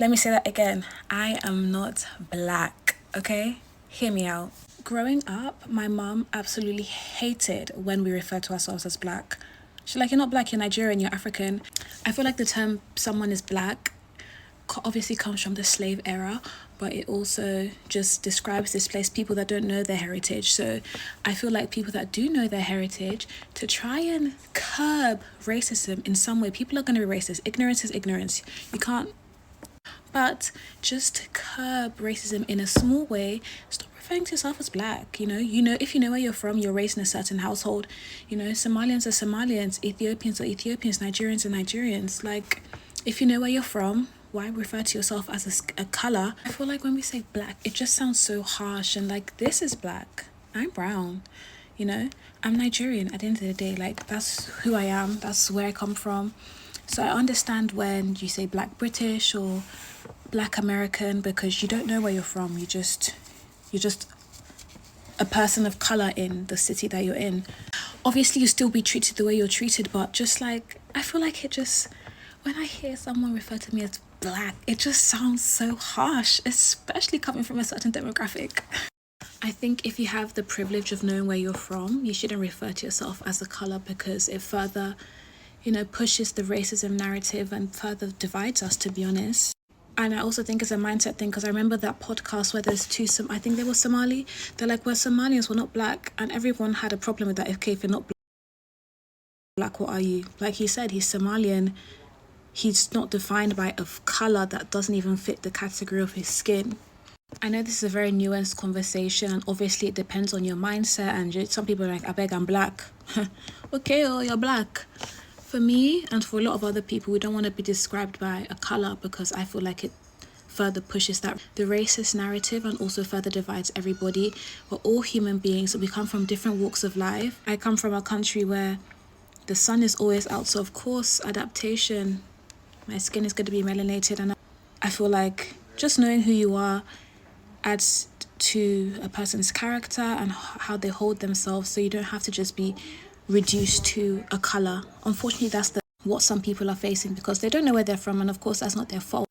Let me say that again. I am not black, okay? Hear me out. Growing up, my mom absolutely hated when we refer to ourselves as black. She's like, you're not black, you're Nigerian, you're African. I feel like the term someone is black obviously comes from the slave era, but it also just describes displaced people that don't know their heritage. So I feel like people that do know their heritage, to try and curb racism in some way, people are going to be racist. Ignorance is ignorance. You can't. But just to curb racism in a small way, stop referring to yourself as black. If you know where you're from, you're raised in a certain household. Somalians are Somalians, Ethiopians are Ethiopians, Nigerians are Nigerians. Like, if you know where you're from, why refer to yourself as a color? I feel like when we say black, it just sounds so harsh and like, this is black. I'm brown. I'm Nigerian at the end of the day. Like, that's who I am. That's where I come from. So I understand when you say black British or black American, because you don't know where you're from. You're just a person of color in the city that you're in. Obviously, you still be treated the way you're treated, but just like, I feel like when I hear someone refer to me as black, it just sounds so harsh, especially coming from a certain demographic. I think if you have the privilege of knowing where you're from, you shouldn't refer to yourself as a color, because it further, pushes the racism narrative and further divides us, to be honest. And I also think it's a mindset thing, because I remember that podcast where there's I think they were Somali. They're like, we're Somalians, we're not black. And everyone had a problem with that. Okay, if you're not black, what are you? Like he said, he's Somalian. He's not defined by a color that doesn't even fit the category of his skin. I know this is a very nuanced conversation, and obviously it depends on your mindset. And some people are like, I beg, I'm black. Okay, you're black. For me and for a lot of other people, we don't want to be described by a color, because I feel like it further pushes the racist narrative and also further divides everybody. We're all human beings, so we come from different walks of life. I come from a country where the sun is always out, so of course adaptation, my skin is going to be melanated, and I feel like just knowing who you are adds to a person's character and how they hold themselves, so you don't have to just be reduced to a color. Unfortunately, that's what some people are facing, because they don't know where they're from, and of course that's not their fault.